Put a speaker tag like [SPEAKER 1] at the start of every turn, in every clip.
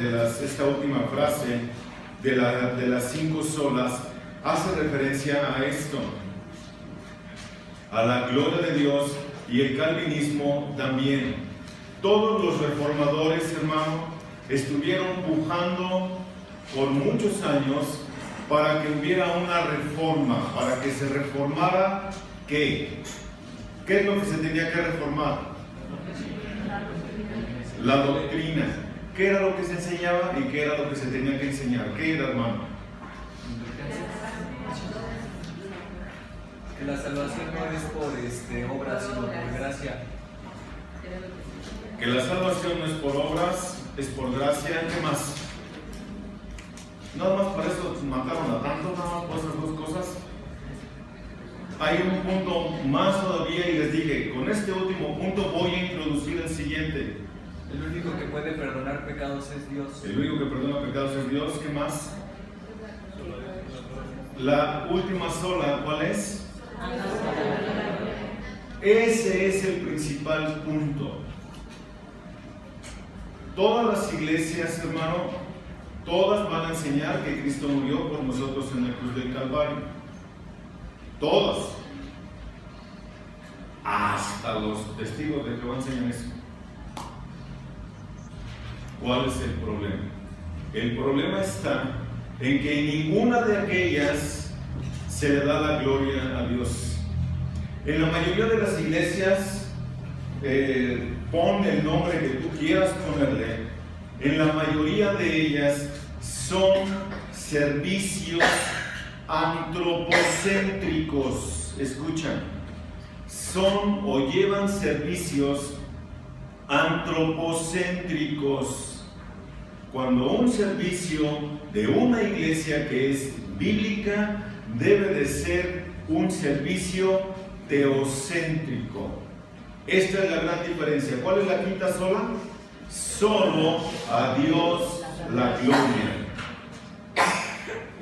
[SPEAKER 1] esta última frase de las 5 solas hace referencia a esto, a la gloria de Dios, y el calvinismo también. Todos los reformadores, hermano, estuvieron pujando por muchos años para que hubiera una reforma, para que se reformara ¿qué? ¿Qué es lo que se tenía que reformar? La doctrina. ¿Qué era lo que se enseñaba y qué era lo que se tenía que enseñar? ¿Qué era, hermano?
[SPEAKER 2] Que la salvación no es por obras, sino por gracia.
[SPEAKER 1] Que la salvación no es por obras, es por gracia. ¿Qué más? Nada más para eso mataron a tantos, nada más por esas 2 cosas. Hay un punto más todavía y les dije, con este último punto voy a introducir el siguiente.
[SPEAKER 2] El único que puede perdonar pecados es Dios.
[SPEAKER 1] El único que perdona pecados es Dios. ¿Qué más? La última sola, ¿cuál es? Ese es el principal punto. Todas las iglesias, hermano, todas van a enseñar que Cristo murió por nosotros en la cruz del Calvario. Todas. Hasta los testigos de Jehová enseñan eso. ¿Cuál es el problema? El problema está en que en ninguna de aquellas se le da la gloria a Dios. En la mayoría de las iglesias, pon el nombre que tú quieras ponerle, en la mayoría de ellas son servicios antropocéntricos. Escuchan, son o llevan servicios antropocéntricos. Cuando un servicio de una iglesia que es bíblica debe de ser un servicio teocéntrico. Esta es la gran diferencia. ¿Cuál es la quinta sola? Solo a Dios la gloria.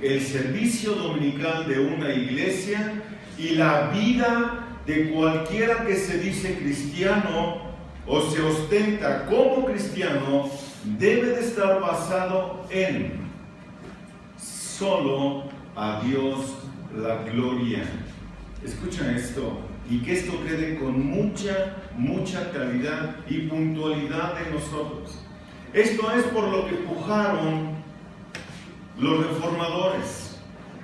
[SPEAKER 1] El servicio dominical de una iglesia y la vida de cualquiera que se dice cristiano o se ostenta como cristiano debe de estar basado en solo a Dios la gloria. Escuchen esto, y que esto quede con mucha claridad y puntualidad en nosotros. Esto es por lo que pujaron los reformadores,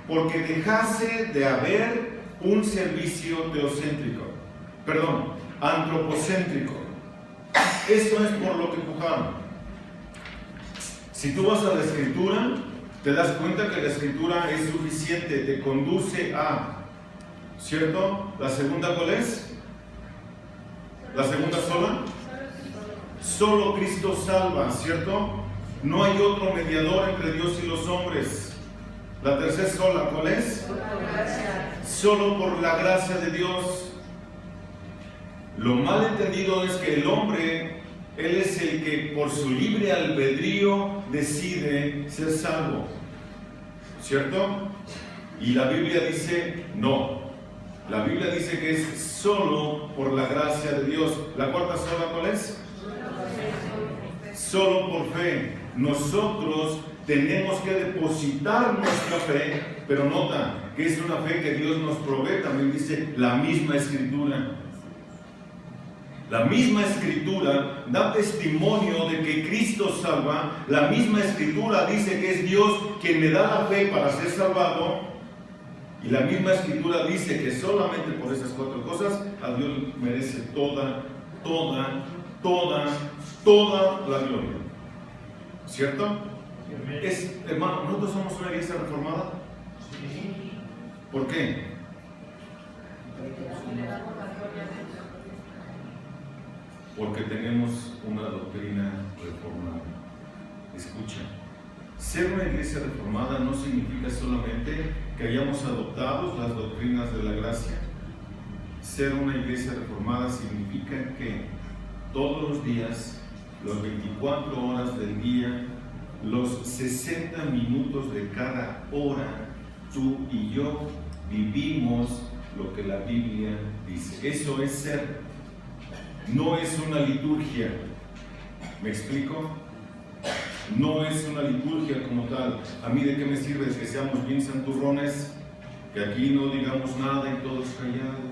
[SPEAKER 1] porque dejase de haber un servicio antropocéntrico. Esto es por lo que pujaron. Si tú vas a la Escritura, te das cuenta que la Escritura es suficiente, te conduce a, ¿cierto? ¿La segunda cuál es? ¿La segunda sola? Solo Cristo salva, ¿cierto? No hay otro mediador entre Dios y los hombres. La tercera sola, ¿cuál es? Solo por la gracia de Dios. Lo mal entendido es que el hombre, él es el que por su libre albedrío decide ser salvo, ¿cierto? Y la Biblia dice no. La Biblia dice que es solo por la gracia de Dios. ¿La cuarta sola cuál es? Solo por fe. Nosotros tenemos que depositar nuestra fe, pero nota que es una fe que Dios nos provee. También dice la misma Escritura. La misma Escritura da testimonio de que Cristo salva. La misma Escritura dice que es Dios quien me da la fe para ser salvado. Y la misma Escritura dice que solamente por esas 4 cosas a Dios merece toda la gloria. ¿Cierto? Hermano, ¿nosotros somos una iglesia reformada? ¿Por qué? Porque tenemos una doctrina reformada. Escucha, ser una iglesia reformada no significa solamente que hayamos adoptado las doctrinas de la gracia. Ser una iglesia reformada significa que todos los días, las 24 horas del día, los 60 minutos de cada hora, tú y yo vivimos lo que la Biblia dice. Eso es ser. No es una liturgia. ¿Me explico? no es una liturgia como tal. A mí de qué me sirve que seamos bien santurrones, que aquí no digamos nada y todos callados.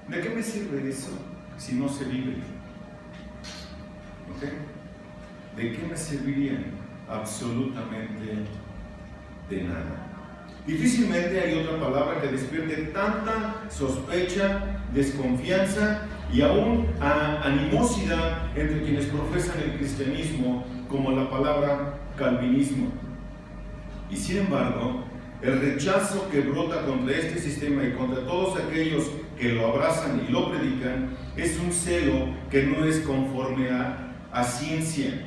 [SPEAKER 1] ¿De qué me sirve eso si no se vive? ¿Okay? ¿De qué me serviría? Absolutamente de nada. Difícilmente hay otra palabra que despierte tanta sospecha, desconfianza y aún animosidad entre quienes profesan el cristianismo como la palabra calvinismo. Y sin embargo, el rechazo que brota contra este sistema y contra todos aquellos que lo abrazan y lo predican es un celo que no es conforme a ciencia.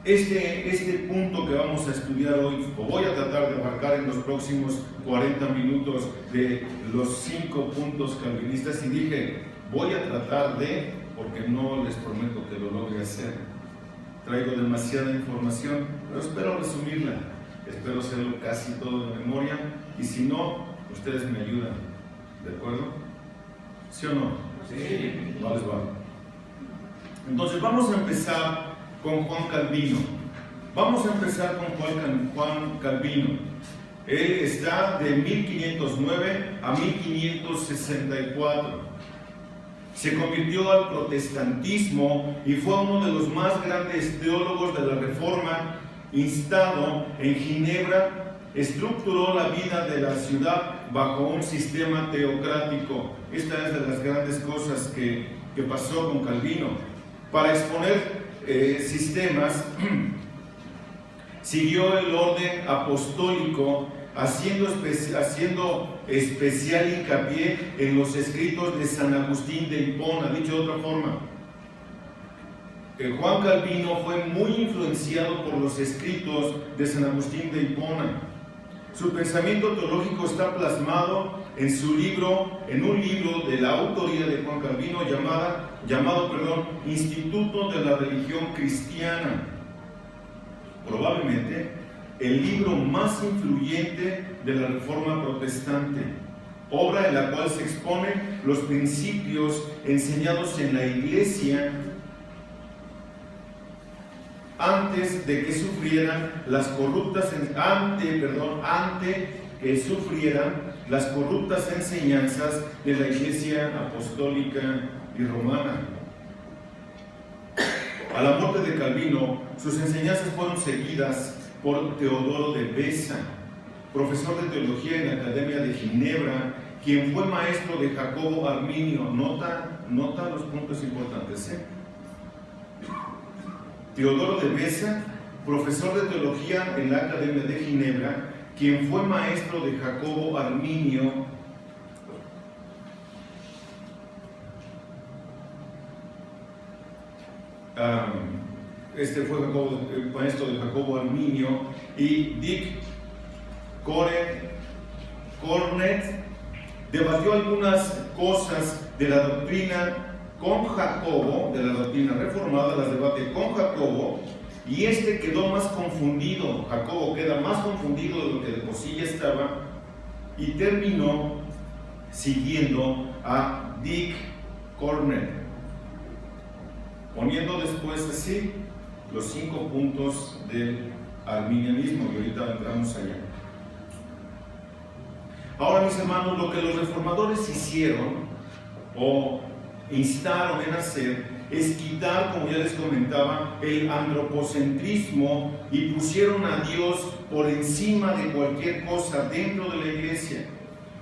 [SPEAKER 1] Este punto que vamos a estudiar hoy, o voy a tratar de abarcar en los próximos 40 minutos de los 5 puntos calvinistas, y dije, voy a tratar de, porque no les prometo que lo logre hacer. Traigo demasiada información, pero espero resumirla, espero hacerlo casi todo de memoria, y si no, ustedes me ayudan, ¿de acuerdo? ¿Sí o no?
[SPEAKER 2] Sí.
[SPEAKER 1] Vale, vale. Entonces vamos a empezar con Juan Calvino. Vamos a empezar con Juan Calvino. Él está de 1509 a 1564. Se convirtió al protestantismo y fue uno de los más grandes teólogos de la Reforma. Instado en Ginebra, estructuró la vida de la ciudad bajo un sistema teocrático. Esta es de las grandes cosas que pasó con Calvino. Para exponer sistemas, siguió el orden apostólico, haciendo especial hincapié en los escritos de San Agustín de Hipona. Dicho de otra forma, Juan Calvino fue muy influenciado por los escritos de San Agustín de Hipona. Su pensamiento teológico está plasmado en un libro de la autoría de Juan Calvino llamado Instituto de la Religión Cristiana. Probablemente el libro más influyente de la Reforma Protestante, obra en la cual se exponen los principios enseñados en la Iglesia antes de que sufrieran las corruptas las corruptas enseñanzas de la Iglesia Apostólica y Romana. A la muerte de Calvino, sus enseñanzas fueron seguidas por Teodoro de Beza, profesor de teología en la Academia de Ginebra, quien fue maestro de Jacobo Arminio. Nota los puntos importantes, ¿eh? Teodoro de Beza, profesor de teología en la Academia de Ginebra, quien fue maestro de Jacobo Arminio. Fue maestro de Jacobo Arminio, y Dick Cornet debatió algunas cosas de la doctrina con Jacobo, de la doctrina reformada, las debate con Jacobo, y quedó más confundido. Jacobo queda más confundido de lo que de por sí ya estaba, y terminó siguiendo a Dick Cornet, poniendo después así los 5 puntos del arminianismo, y ahorita entramos allá. Ahora, mis hermanos, lo que los reformadores hicieron o instaron en hacer es quitar, como ya les comentaba, el antropocentrismo, y pusieron a Dios por encima de cualquier cosa dentro de la iglesia,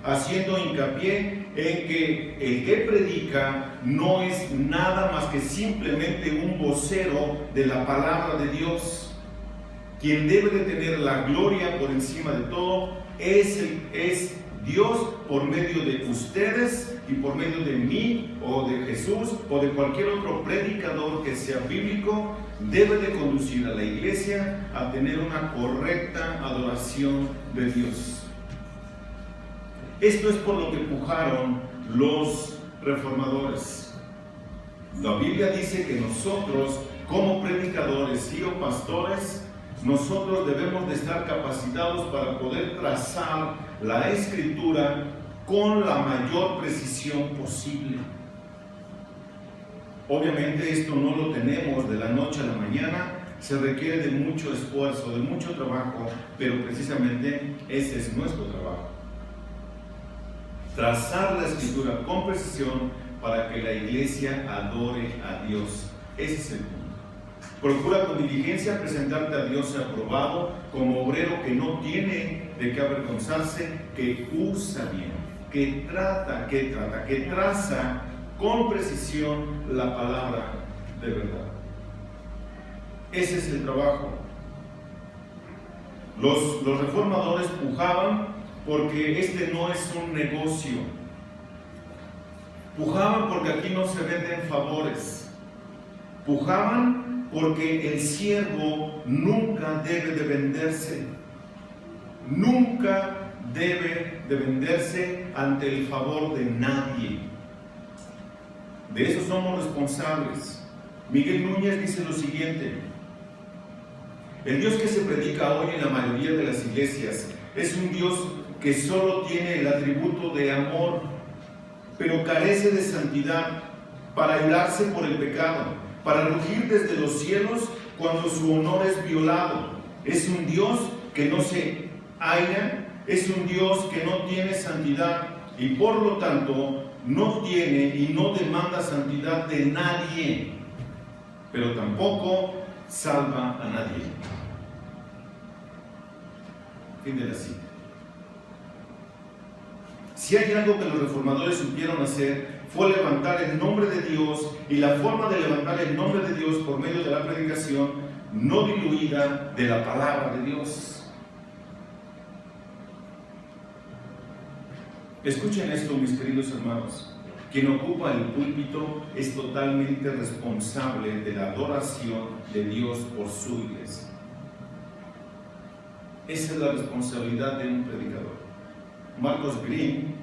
[SPEAKER 1] haciendo hincapié en que el que predica no es nada más que simplemente un vocero de la palabra de Dios. Quien debe de tener la gloria por encima de todo es Dios, por medio de ustedes y por medio de mí o de Jesús o de cualquier otro predicador que sea bíblico. Debe de conducir a la iglesia a tener una correcta adoración de Dios. Esto es por lo que pujaron los reformadores. La Biblia dice que nosotros, como predicadores y o pastores, nosotros debemos de estar capacitados para poder trazar la Escritura con la mayor precisión posible. Obviamente esto no lo tenemos de la noche a la mañana, se requiere de mucho esfuerzo, de mucho trabajo, pero precisamente ese es nuestro trabajo. Trazar la Escritura con precisión para que la iglesia adore a Dios. Ese es el punto. Procura con diligencia presentarte a Dios aprobado como obrero que no tiene de qué avergonzarse, que usa bien, que traza con precisión la palabra de verdad. Ese es el trabajo. Los reformadores pujaban porque este no es un negocio. Pujaban porque aquí no se venden favores. Pujaban porque el siervo nunca debe de venderse. Nunca debe de venderse ante el favor de nadie. De eso somos responsables. Miguel Núñez dice lo siguiente: el Dios que se predica hoy en la mayoría de las iglesias es un Dios que solo tiene el atributo de amor, pero carece de santidad para irarse por el pecado, para rugir desde los cielos cuando su honor es violado. Es un Dios que no se aira, es un Dios que no tiene santidad y por lo tanto no tiene y no demanda santidad de nadie, pero tampoco salva a nadie. Fin de la cita. Si hay algo que los reformadores supieron hacer, fue levantar el nombre de Dios, y la forma de levantar el nombre de Dios por medio de la predicación no diluida de la palabra de Dios. Escuchen esto, mis queridos hermanos. Quien ocupa el púlpito es totalmente responsable de la adoración de Dios por su iglesia. Esa es la responsabilidad de un predicador. Marcos Green,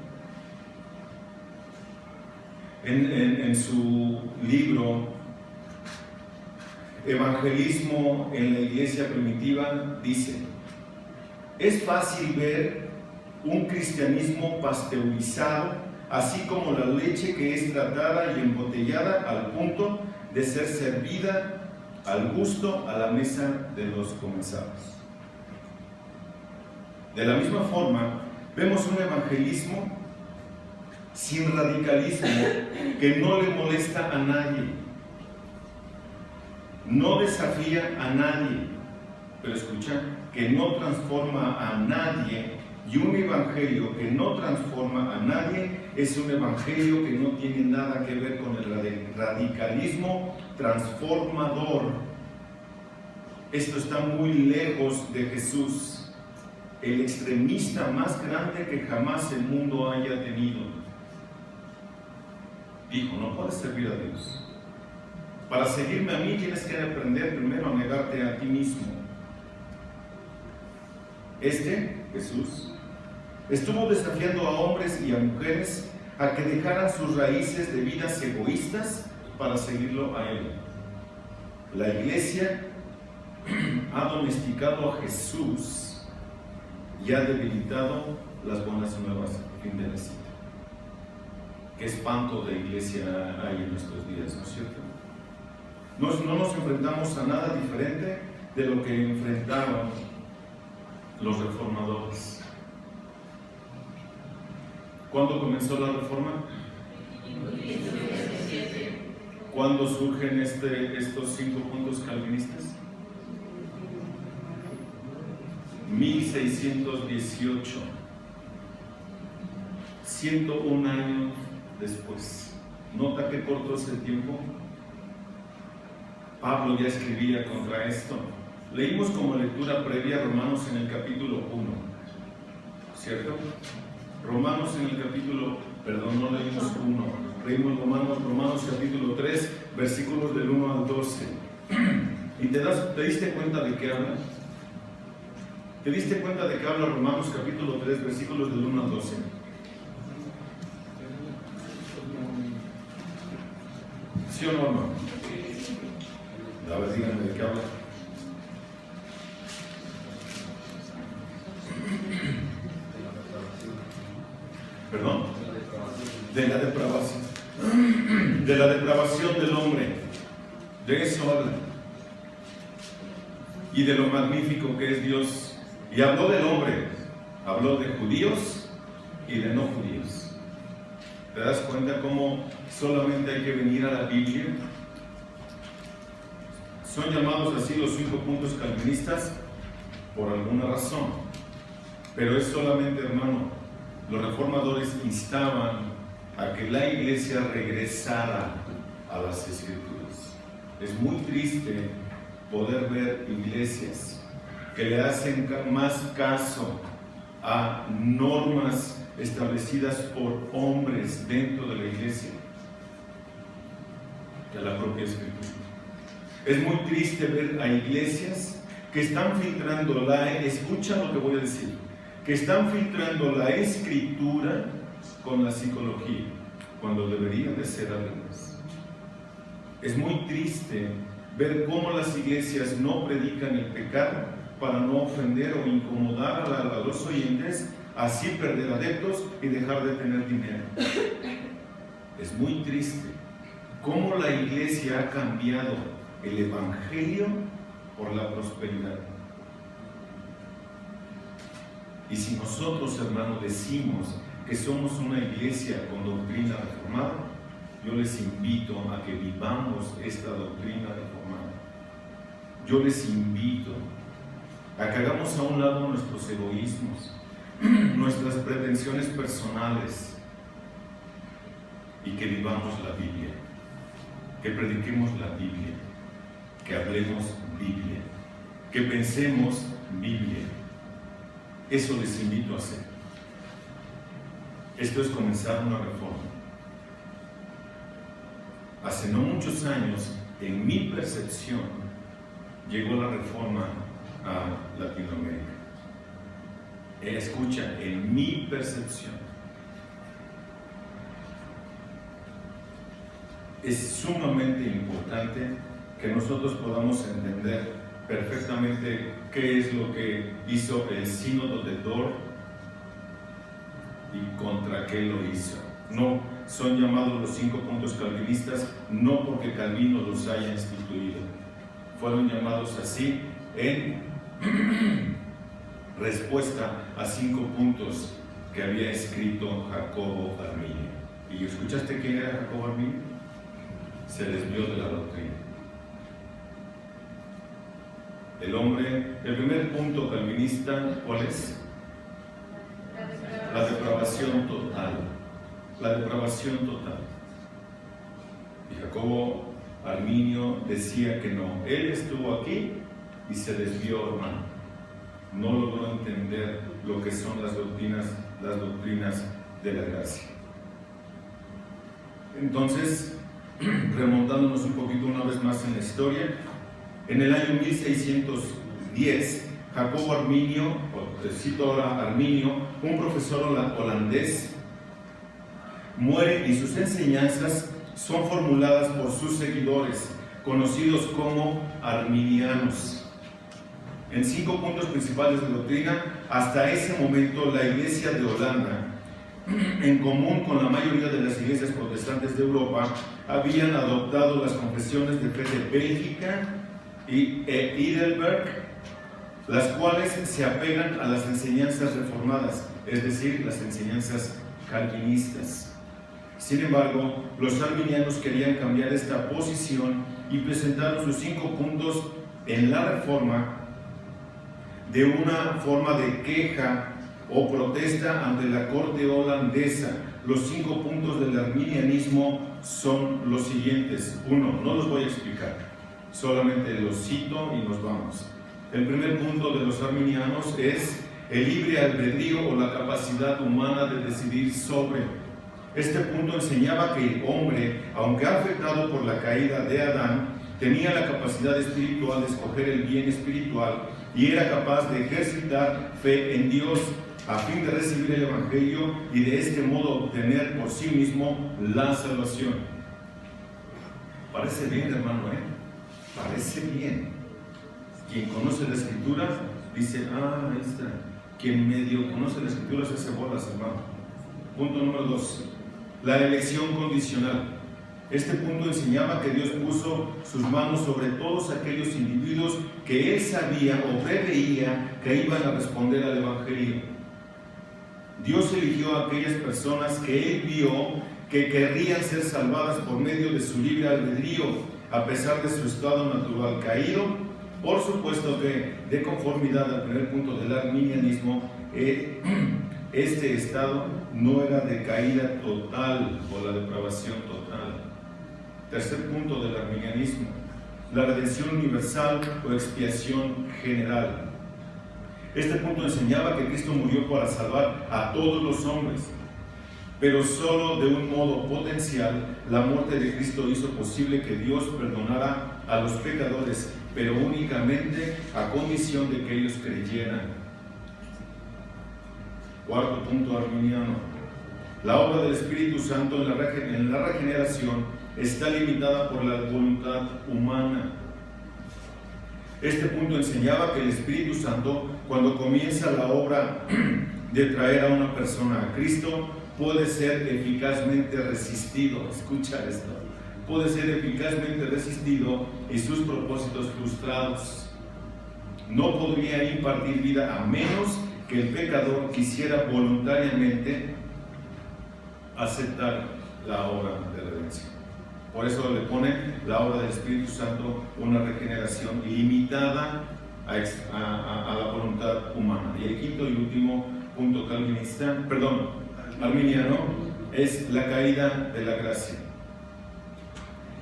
[SPEAKER 1] en su libro Evangelismo en la Iglesia Primitiva, dice: es fácil ver un cristianismo pasteurizado, así como la leche que es tratada y embotellada al punto de ser servida al gusto a la mesa de los comensados. De la misma forma, vemos un evangelismo sin radicalismo que no le molesta a nadie, no desafía a nadie, pero escucha, que no transforma a nadie. Y un evangelio que no transforma a nadie es un evangelio que no tiene nada que ver con el radicalismo transformador. Esto está muy lejos de Jesús, el extremista más grande que jamás el mundo haya tenido. Dijo: no puedes servir a Dios. Para seguirme a mí tienes que aprender primero a negarte a ti mismo. Jesús, estuvo desafiando a hombres y a mujeres a que dejaran sus raíces de vidas egoístas para seguirlo a Él. La iglesia ha domesticado a Jesús y ha debilitado las buenas nuevas. Fin de la cita. Qué espanto de iglesia hay en nuestros días, ¿no es cierto? No nos enfrentamos a nada diferente de lo que enfrentaron los reformadores. ¿Cuándo comenzó la reforma? ¿Cuándo surgen estos 5 puntos calvinistas? 1618, 101 años después. ¿Nota qué corto es el tiempo? Pablo ya escribía contra esto. Leímos como lectura previa Romanos en el capítulo 1, ¿cierto? Romanos en el capítulo, no leímos 1, leímos Romanos capítulo 3, versículos del 1 al 12. ¿Y te diste cuenta de qué habla? ¿Te diste cuenta de qué habla Romanos capítulo 3, versículos del 1 al 12? ¿Sí o no, hermano? A ver, díganme de qué habla. ¿Perdón? De la depravación. de la depravación del hombre. De eso habla. Y de lo magnífico que es Dios. Y habló del hombre. Habló de judíos y de no judíos. ¿Te das cuenta cómo solamente hay que venir a la Biblia? Son llamados así los 5 puntos calvinistas por alguna razón. Pero es solamente, hermano, los reformadores instaban a que la iglesia regresara a las Escrituras. Es muy triste poder ver iglesias que le hacen más caso a normas establecidas por hombres dentro de la iglesia que a la propia Escritura. Es muy triste ver a iglesias que están filtrando escucha lo que voy a decir, que están filtrando la Escritura con la psicología, cuando debería de ser al revés. Es muy triste ver cómo las iglesias no predican el pecado para no ofender o incomodar a los oyentes, así perder adeptos y dejar de tener dinero. Es muy triste cómo la iglesia ha cambiado el evangelio por la prosperidad. Y si nosotros, hermanos, decimos que somos una iglesia con doctrina reformada, yo les invito a que vivamos esta doctrina reformada. Yo les invito a que hagamos a un lado nuestros egoísmos, nuestras pretensiones personales, y que vivamos la Biblia, que prediquemos la Biblia, que hablemos Biblia, que pensemos Biblia. Eso les invito a hacer. Esto es comenzar una reforma. Hace no muchos años, en mi percepción, llegó la reforma a Latinoamérica. Escucha, en mi percepción. Es sumamente importante que nosotros podamos entender perfectamente qué es lo que hizo el sínodo de Dort y contra qué lo hizo. No son llamados los 5 puntos calvinistas, no porque Calvino los haya instituido. Fueron llamados así en respuesta a 5 puntos que había escrito Jacobo Arminio. ¿Y escuchaste quién era Jacobo Arminio? Se desvió de la doctrina. El primer punto calvinista, ¿cuál es? La depravación total. La depravación total. Y Jacobo Arminio decía que no. Él estuvo aquí y se desvió, hermano. No logró entender lo que son las doctrinas de la gracia. Entonces, remontándonos un poquito una vez más en la historia, en el año 1610, Jacobo Arminio, cito ahora Arminio, un profesor holandés, muere y sus enseñanzas son formuladas por sus seguidores, conocidos como arminianos. En 5 puntos principales de doctrina, hasta ese momento la Iglesia de Holanda, en común con la mayoría de las iglesias protestantes de Europa, habían adoptado las confesiones de fe de Bélgica y Heidelberg, las cuales se apegan a las enseñanzas reformadas, es decir, las enseñanzas calvinistas. Sin embargo, los arminianos querían cambiar esta posición y presentaron sus 5 puntos en la Reforma de una forma de queja o protesta ante la corte holandesa. Los 5 puntos del arminianismo son los siguientes. 1, no los voy a explicar, solamente los cito y nos vamos. El primer punto de los arminianos es el libre albedrío o la capacidad humana de decidir sobre. Este punto enseñaba que el hombre, aunque afectado por la caída de Adán, tenía la capacidad espiritual de escoger el bien espiritual y era capaz de ejercitar fe en Dios a fin de recibir el Evangelio y de este modo obtener por sí mismo la salvación. Parece bien, hermano, parece bien. Quien conoce la Escritura dice, ahí está. Quien medio conoce la Escritura se hace bolas, hermano. Punto número 2. La elección condicional. Este punto enseñaba que Dios puso sus manos sobre todos aquellos individuos que Él sabía o preveía que iban a responder al Evangelio. Dios eligió a aquellas personas que Él vio que querrían ser salvadas por medio de su libre albedrío, a pesar de su estado natural caído. Por supuesto que, de conformidad al primer punto del arminianismo, este estado no era de caída total o la depravación total. Tercer punto del arminianismo: la redención universal o expiación general. Este punto enseñaba que Cristo murió para salvar a todos los hombres, pero solo de un modo potencial. La muerte de Cristo hizo posible que Dios perdonara a los pecadores, pero únicamente a condición de que ellos creyeran. Cuarto punto arminiano: la obra del Espíritu Santo en la regeneración está limitada por la voluntad humana. Este punto enseñaba que el Espíritu Santo, cuando comienza la obra de traer a una persona a Cristo, puede ser eficazmente resistido. Escucha esto: puede ser eficazmente resistido y sus propósitos frustrados. No podría impartir vida a menos que el pecador quisiera voluntariamente aceptar la obra de redención. Por eso le pone la obra del Espíritu Santo una regeneración limitada a la voluntad humana. Y el quinto y último punto arminiano es la caída de la gracia.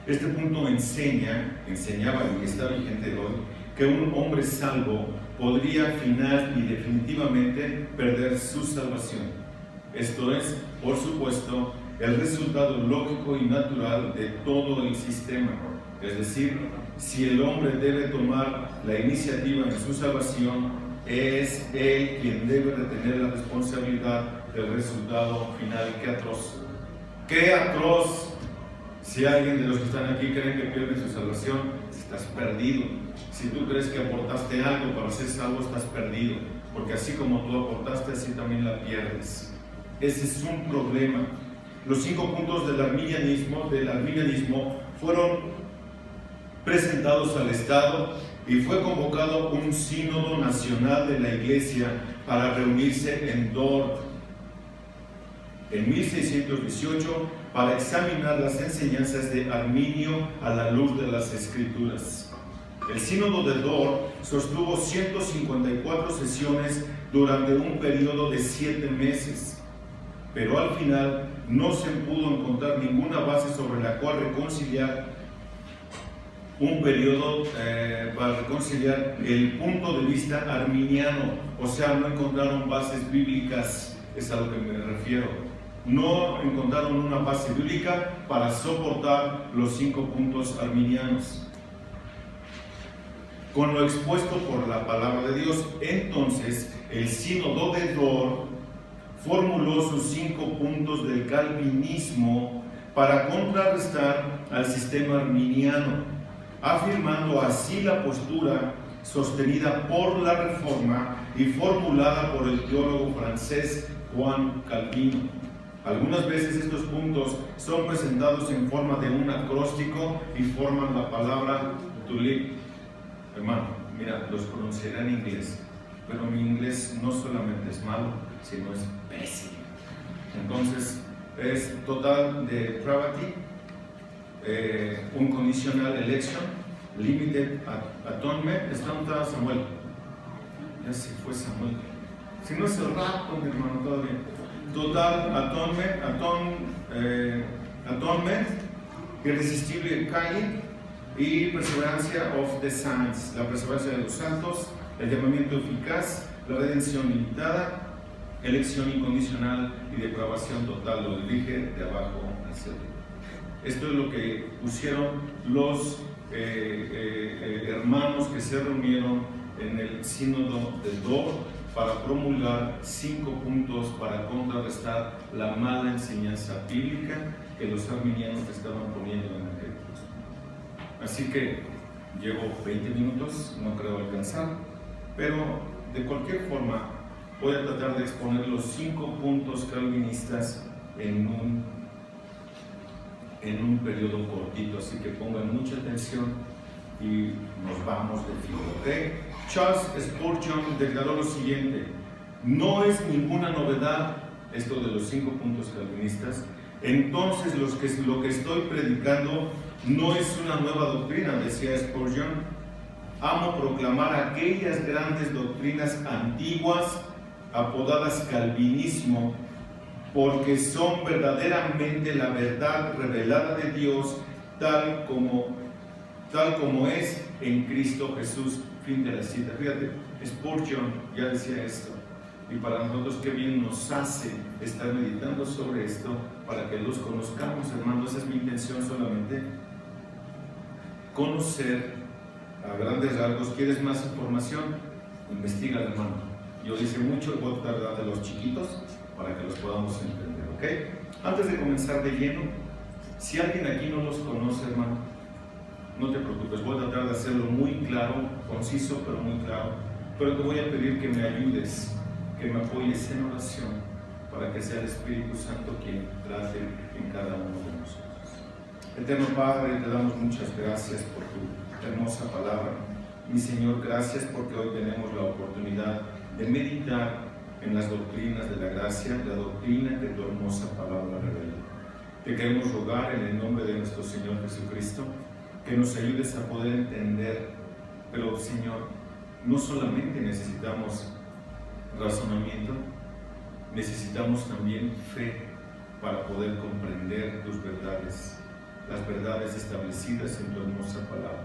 [SPEAKER 1] Este punto enseñaba y está vigente hoy, que un hombre salvo podría final y definitivamente perder su salvación. Esto es, por supuesto, el resultado lógico y natural de todo el sistema. Es decir, si el hombre debe tomar la iniciativa en su salvación, es él quien debe de tener la responsabilidad del resultado final. ¡Qué atroz! ¡Qué atroz! Si alguien de los que están aquí creen que pierde su salvación, estás perdido. Si tú crees que aportaste algo para ser salvo, estás perdido, porque así como tú aportaste, así también la pierdes. Ese es un problema. Los 5 puntos del arminianismo fueron presentados al Estado y fue convocado un sínodo nacional de la Iglesia para reunirse en Dort en 1618 para examinar las enseñanzas de Arminio a la luz de las Escrituras. El sínodo de Dort sostuvo 154 sesiones durante un periodo de 7 meses, pero al final no se pudo encontrar ninguna base sobre la cual reconciliar un periodo para reconciliar el punto de vista arminiano. O sea, no encontraron bases bíblicas, es a lo que me refiero. No encontraron una base bíblica para soportar los 5 puntos arminianos. Con lo expuesto por la palabra de Dios, entonces el sínodo de Dort formuló sus 5 puntos del calvinismo para contrarrestar al sistema arminiano, afirmando así la postura sostenida por la Reforma y formulada por el teólogo francés Juan Calvino. Algunas veces estos puntos son presentados en forma de un acróstico y forman la palabra tulip. Hermano, mira, los pronunciaré en inglés, pero mi inglés no solamente es malo, sino es pésimo. Entonces, es total depravity, unconditional election, limited atonement. ¿Está Samuel? Ya se fue Samuel. Si no es el rato, mi hermano, todavía. Total atonement, irresistible calling y perseverancia of the saints, la perseverancia de los santos, el llamamiento eficaz, la redención limitada, elección incondicional y depravación total. Lo dije de abajo hacia arriba. Esto es lo que pusieron los hermanos que se reunieron en el sínodo de Dort para promulgar 5 puntos para contrarrestar la mala enseñanza bíblica que los arminianos estaban poniendo en el texto. Así que llevo 20 minutos, no creo alcanzar, pero de cualquier forma voy a tratar de exponer los 5 puntos calvinistas en un en un periodo cortito, así que pongan mucha atención y nos vamos de filo, ¿ok? Charles Spurgeon declaró lo siguiente: no es ninguna novedad esto de los 5 puntos calvinistas, entonces lo que estoy predicando no es una nueva doctrina, decía Spurgeon. Amo proclamar aquellas grandes doctrinas antiguas apodadas calvinismo, porque son verdaderamente la verdad revelada de Dios tal como es en Cristo Jesús. Fin de la cita. Fíjate, Spurgeon ya decía esto, y para nosotros qué bien nos hace estar meditando sobre esto para que los conozcamos, hermanos. Esa es mi intención solamente, conocer a grandes rasgos. ¿Quieres más información? Investiga, hermano. Yo hice mucho y voy a tratar de los chiquitos para que los podamos entender, ¿ok? Antes de comenzar de lleno, si alguien aquí no los conoce, hermano, no te preocupes, voy a tratar de hacerlo muy claro, conciso, pero muy claro. Pero te voy a pedir que me ayudes, que me apoyes en oración, para que sea el Espíritu Santo quien trate en cada uno de nosotros. Eterno Padre, te damos muchas gracias por tu hermosa palabra. Mi Señor, gracias porque hoy tenemos la oportunidad de meditar en las doctrinas de la gracia, la doctrina que tu hermosa palabra revela. Te queremos rogar en el nombre de nuestro Señor Jesucristo que nos ayudes a poder entender, pero Señor, no solamente necesitamos razonamiento, necesitamos también fe para poder comprender tus verdades, las verdades establecidas en tu hermosa palabra.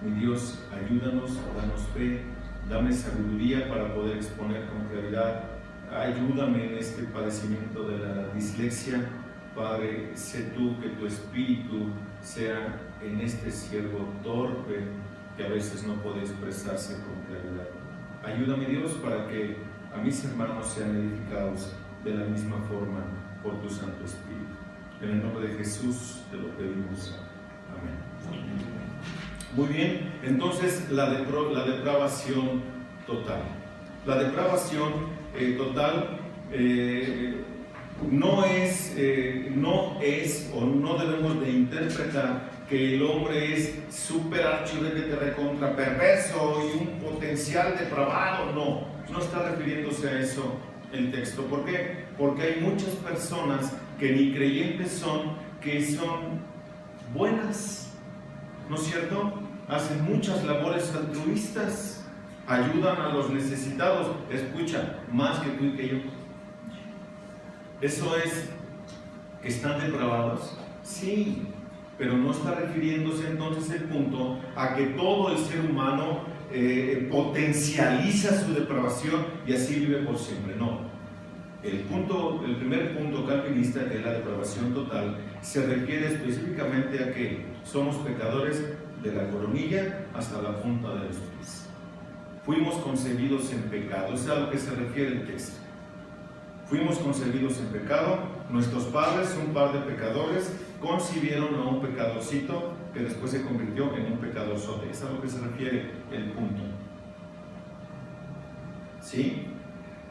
[SPEAKER 1] Mi Dios, ayúdanos, danos fe, dame sabiduría para poder exponer con claridad. Ayúdame en este padecimiento de la dislexia. Padre, sé tú que tu espíritu sea en este siervo torpe que a veces no puede expresarse con claridad. Ayúdame, Dios, para que a mis hermanos sean edificados de la misma forma por tu Santo Espíritu. En el nombre de Jesús te lo pedimos. Amén. Muy bien, entonces la depravación total. La depravación total no es o no debemos de interpretar que el hombre es súper archirequete recontra perverso y un potencial depravado. No está refiriéndose a eso el texto. ¿Por qué? Porque hay muchas personas que ni creyentes son, que son buenas, ¿no es cierto? Hacen muchas labores altruistas, ayudan a los necesitados. Escucha, más que tú y que yo. ¿Eso es que están depravados? Sí, pero no está refiriéndose entonces el punto a que todo el ser humano potencializa su depravación y así vive por siempre. No. El primer punto calvinista, que es la depravación total, se refiere específicamente a que somos pecadores de la coronilla hasta la punta de los pies. Fuimos concebidos en pecado, es a lo que se refiere el texto. Fuimos concebidos en pecado, nuestros padres, un par de pecadores, concibieron a un pecadorcito que después se convirtió en un pecadorzote. Es a lo que se refiere el punto. ¿Sí?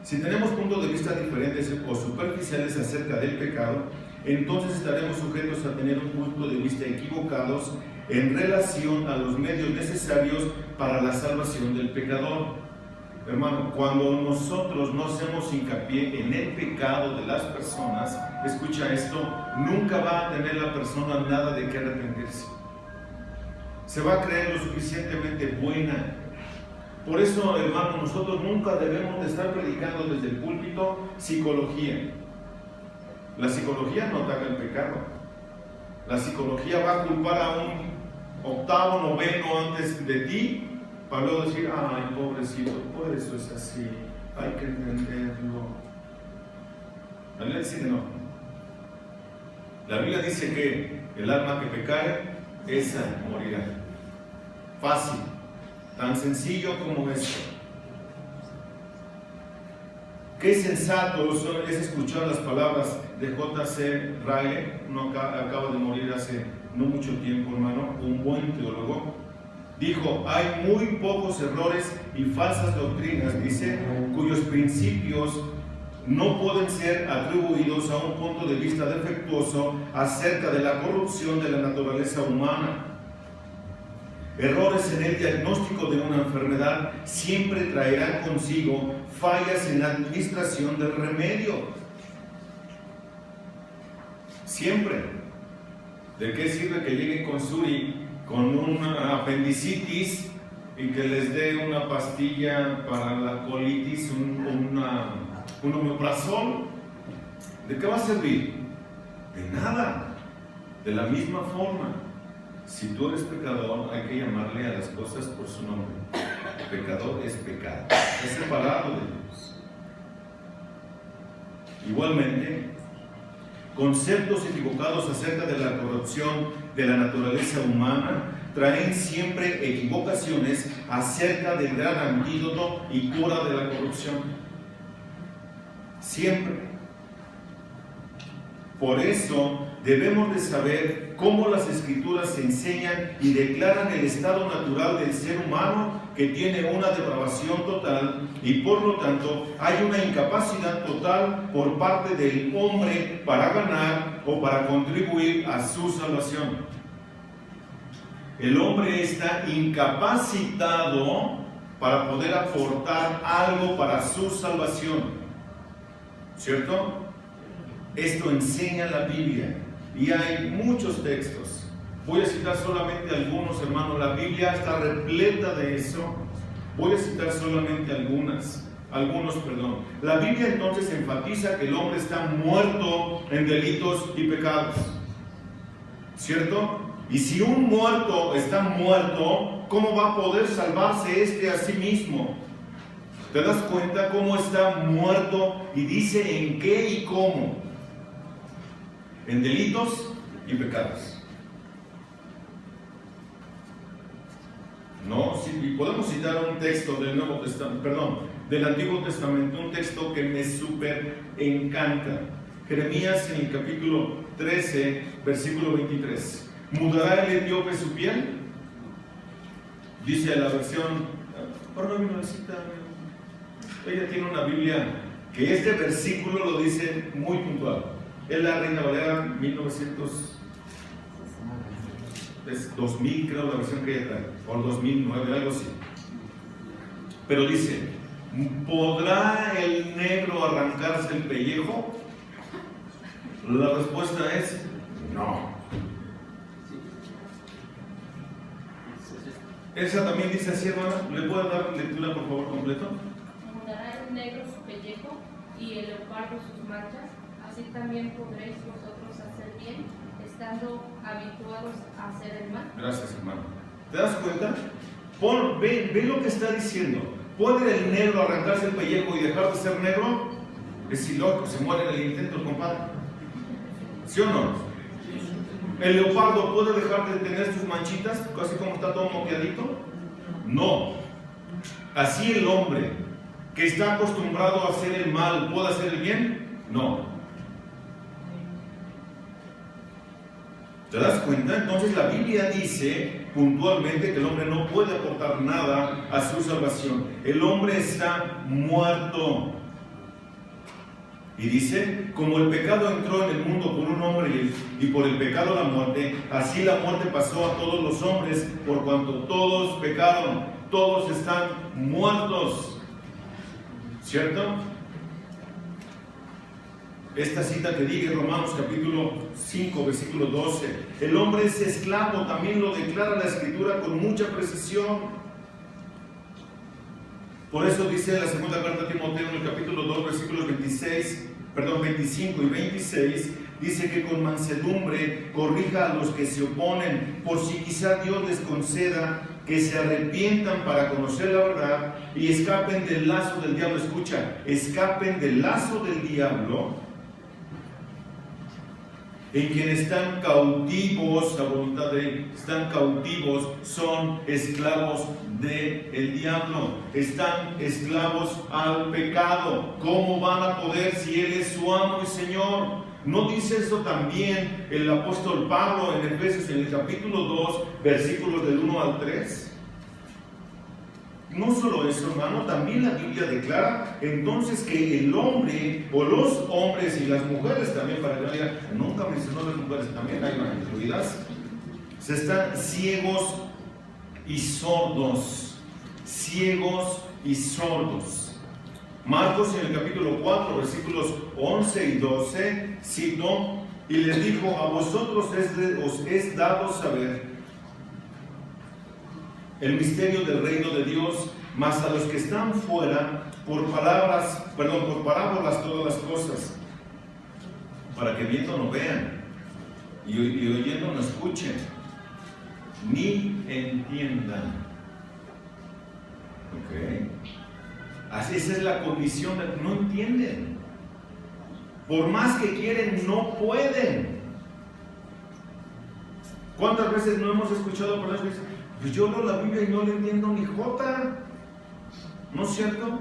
[SPEAKER 1] Si tenemos puntos de vista diferentes o superficiales acerca del pecado, entonces estaremos sujetos a tener un punto de vista equivocados en relación a los medios necesarios para la salvación del pecador. Hermano, cuando nosotros no hacemos hincapié en el pecado de las personas, escucha esto, nunca va a tener la persona nada de qué arrepentirse. Se va a creer lo suficientemente buena. Por eso, hermano, nosotros nunca debemos de estar predicando desde el púlpito psicología. La psicología no ataca el pecado. La psicología va a culpar a un octavo, noveno antes de ti, para luego decir, ay, pobrecito, por eso es así, hay que entenderlo. La Biblia dice que no. La Biblia dice que el alma que pecare, esa morirá. Fácil, tan sencillo como esto. Qué sensato es escuchar las palabras de J.C. Ryle, uno acaba de morir hace no mucho tiempo, hermano, un buen teólogo. Dijo, hay muy pocos errores y falsas doctrinas, dice, cuyos principios no pueden ser atribuidos a un punto de vista defectuoso acerca de la corrupción de la naturaleza humana. Errores en el diagnóstico de una enfermedad siempre traerán consigo fallas en la administración del remedio. Siempre. ¿De qué sirve que lleguen con Suri con una apendicitis y que les dé una pastilla para la colitis, un omeprazol? ¿De qué va a servir? De nada. De la misma forma, si tú eres pecador, hay que llamarle a las cosas por su nombre. Pecador es pecado, es separado de Dios. Igualmente, conceptos equivocados acerca de la corrupción de la naturaleza humana traen siempre equivocaciones acerca del gran antídoto y cura de la corrupción. Siempre. Por eso debemos de saber cómo las Escrituras enseñan y declaran el estado natural del ser humano, que tiene una depravación total y por lo tanto hay una incapacidad total por parte del hombre para ganar o para contribuir a su salvación. El hombre está incapacitado para poder aportar algo para su salvación, ¿cierto? Esto enseña la Biblia y hay muchos textos. Voy a citar solamente algunos, hermanos. La Biblia está repleta de eso. Voy a citar solamente algunos. La Biblia entonces enfatiza que el hombre está muerto en delitos y pecados, ¿cierto? Y si un muerto está muerto, ¿cómo va a poder salvarse a sí mismo? ¿Te das cuenta cómo está muerto? Y dice en qué y cómo. En delitos y pecados. No, sí, podemos citar un texto del Antiguo Testamento, un texto que me súper encanta. Jeremías en el capítulo 13, versículo 23. ¿Mudará el etíope su piel? Dice la versión, ella tiene una Biblia que este versículo lo dice muy puntual. Es la Reina Valera 2000, creo, la versión que ella trae, o 2009, algo así. Pero dice, ¿podrá el negro arrancarse el pellejo? La respuesta es no. Esa también dice así, hermana. ¿Le puedo dar lectura, por favor, completo?
[SPEAKER 3] Mudará el negro su pellejo y el leopardo sus manchas, así también podréis vosotros hacer bien, estando habituados a hacer el mal.
[SPEAKER 1] Gracias, hermano. ¿Te das cuenta? Ve lo que está diciendo. ¿Puede el negro arrancarse el pellejo y dejar de ser negro? Es ilógico, se muere en el intento, compadre. ¿Sí o no? ¿El leopardo puede dejar de tener sus manchitas, casi como está todo moteadito? No. Así el hombre que está acostumbrado a hacer el mal, ¿puede hacer el bien? No. ¿Te das cuenta? Entonces la Biblia dice puntualmente que el hombre no puede aportar nada a su salvación. El hombre está muerto. Y dice, como el pecado entró en el mundo por un hombre y por el pecado la muerte, así la muerte pasó a todos los hombres, por cuanto todos pecaron, todos están muertos. ¿Cierto? Esta cita que diga Romanos capítulo 5, versículo 12. El hombre es esclavo, también lo declara la Escritura con mucha precisión. Por eso dice la segunda carta a Timoteo en el capítulo 2, versículos 25 y 26, dice que con mansedumbre corrija a los que se oponen, por si quizá Dios les conceda que se arrepientan para conocer la verdad y escapen del lazo del diablo. Escucha, escapen del lazo del diablo, en quienes están cautivos, la voluntad de él, están cautivos, son esclavos del diablo, están esclavos al pecado. ¿Cómo van a poder si él es su amo y señor? ¿No dice eso también el apóstol Pablo en Efesios en el capítulo 2, versículos del 1 al 3? No solo eso, hermano, también la Biblia declara entonces que el hombre, o los hombres y las mujeres también, para que no digan, nunca mencionó las mujeres, también hay más incluidas, se están ciegos y sordos. Ciegos y sordos. Marcos en el capítulo 4, versículos 11 y 12, cito, y les dijo, a vosotros os es dado saber el misterio del reino de Dios, mas a los que están fuera, por parábolas todas las cosas, para que viendo no vean, y oyendo no escuchen, ni entiendan. Ok. Así, esa es la condición, no entienden. Por más que quieren, no pueden. ¿Cuántas veces no hemos escuchado personas que dicen, pues yo leo la Biblia y no le entiendo ni jota? ¿No es cierto?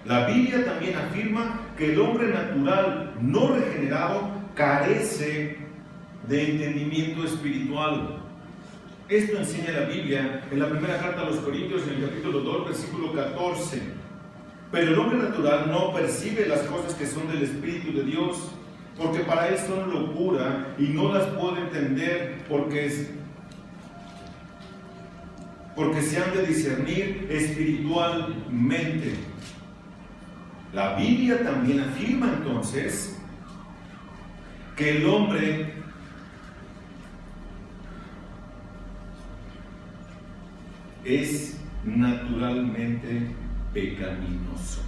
[SPEAKER 1] La Biblia también afirma que el hombre natural no regenerado carece de entendimiento espiritual. Esto enseña la Biblia en la primera carta a los Corintios, en el capítulo 2, versículo 14. Pero el hombre natural no percibe las cosas que son del Espíritu de Dios, porque para él son locura y no las puede entender porque se han de discernir espiritualmente. La Biblia también afirma entonces que el hombre es naturalmente pecaminoso,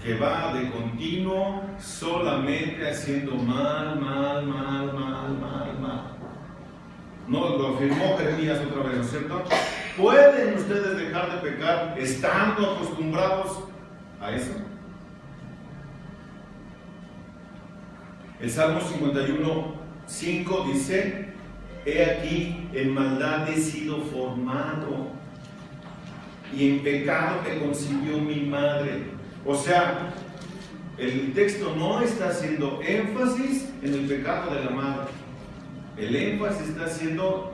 [SPEAKER 1] que va de continuo solamente haciendo mal. No lo afirmó Jeremías otra vez, ¿no es cierto? ¿Pueden ustedes dejar de pecar estando acostumbrados a eso? El Salmo 51:5 dice: he aquí, en maldad he sido formado, y en pecado me concibió mi madre. O sea, el texto no está haciendo énfasis en el pecado de la madre. El énfasis está haciendo,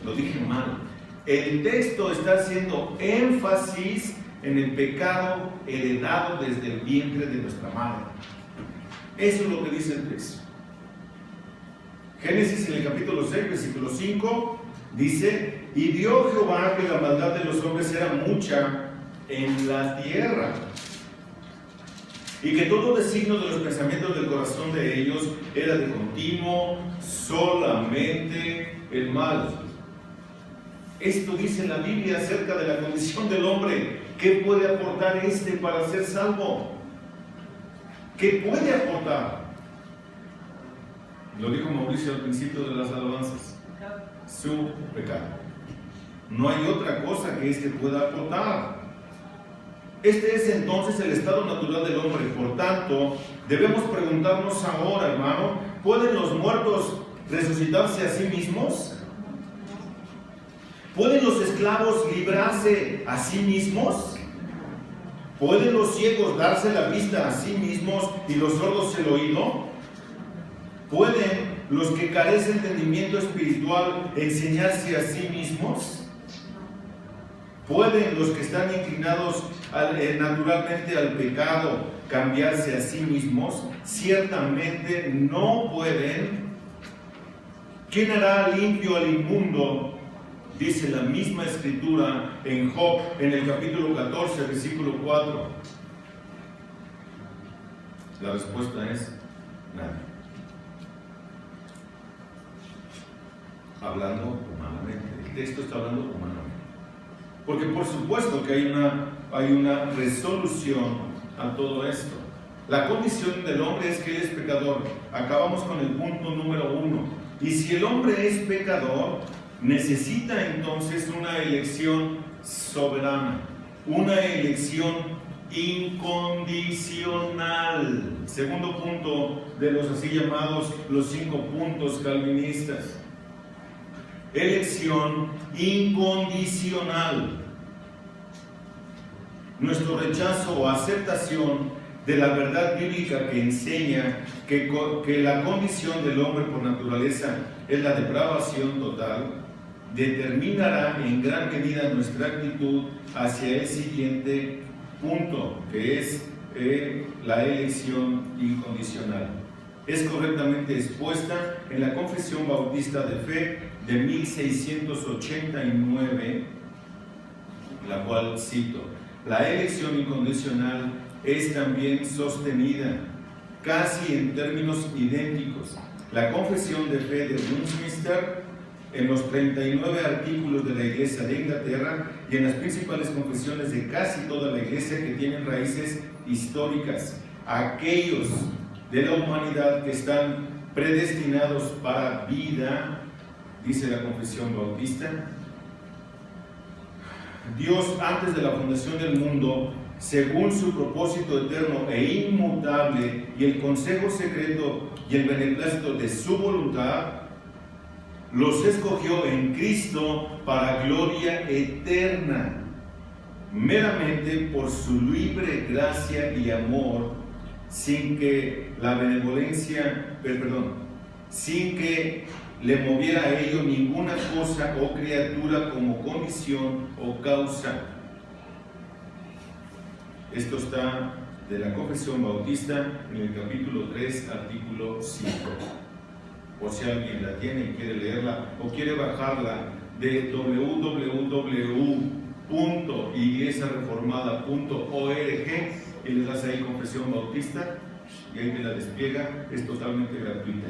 [SPEAKER 1] lo dije mal, el texto está haciendo énfasis en el pecado heredado desde el vientre de nuestra madre. Eso es lo que dice el texto. Génesis en el capítulo 6, versículo 5, dice: y vio Jehová que la maldad de los hombres era mucha en la tierra, y que todo designio de los pensamientos del corazón de ellos era de continuo solamente el mal. Esto dice la Biblia acerca de la condición del hombre. ¿Qué puede aportar este para ser salvo? ¿Qué puede aportar? Lo dijo Mauricio al principio de las alabanzas: su pecado. No hay otra cosa que este pueda aportar. Este es entonces el estado natural del hombre. Por tanto, debemos preguntarnos ahora, hermano, ¿pueden los muertos resucitarse a sí mismos? ¿Pueden los esclavos librarse a sí mismos? ¿Pueden los ciegos darse la vista a sí mismos y los sordos el oído? ¿Pueden los que carecen de entendimiento espiritual enseñarse a sí mismos? ¿Pueden los que están inclinados naturalmente al pecado cambiarse a sí mismos? Ciertamente no pueden. ¿Quién hará limpio al inmundo? Dice la misma escritura en Job, en el capítulo 14, versículo 4. La respuesta es nada. Hablando humanamente. El texto está hablando humanamente. Porque por supuesto que hay una resolución a todo esto. La condición del hombre es que él es pecador. Acabamos con el punto número 1. Y si el hombre es pecador, necesita entonces una elección soberana, una elección incondicional. Segundo punto de los así llamados los 5 puntos calvinistas. Elección incondicional. Nuestro rechazo o aceptación de la verdad bíblica que enseña que la condición del hombre por naturaleza es la depravación total, determinará en gran medida nuestra actitud hacia el siguiente punto, que es la elección incondicional. Es correctamente expuesta en la Confesión Bautista de Fe de 1689, la cual cito: la elección incondicional es también sostenida casi en términos idénticos. La Confesión de Fe de Westminster, en los 39 artículos de la Iglesia de Inglaterra y en las principales confesiones de casi toda la Iglesia que tienen raíces históricas, aquellos de la humanidad que están predestinados para vida, dice la Confesión Bautista. Dios, antes de la fundación del mundo, según su propósito eterno e inmutable y el consejo secreto y el beneplácito de su voluntad, los escogió en Cristo para gloria eterna, meramente por su libre gracia y amor, sin que sin que le moviera a ello ninguna cosa o criatura como condición o causa. Esto está de la Confesión Bautista en el capítulo 3, artículo 5. Por si alguien la tiene y quiere leerla o quiere bajarla de www.iglesiareformada.org y le das ahí Confesión Bautista y ahí te la despliega, es totalmente gratuita.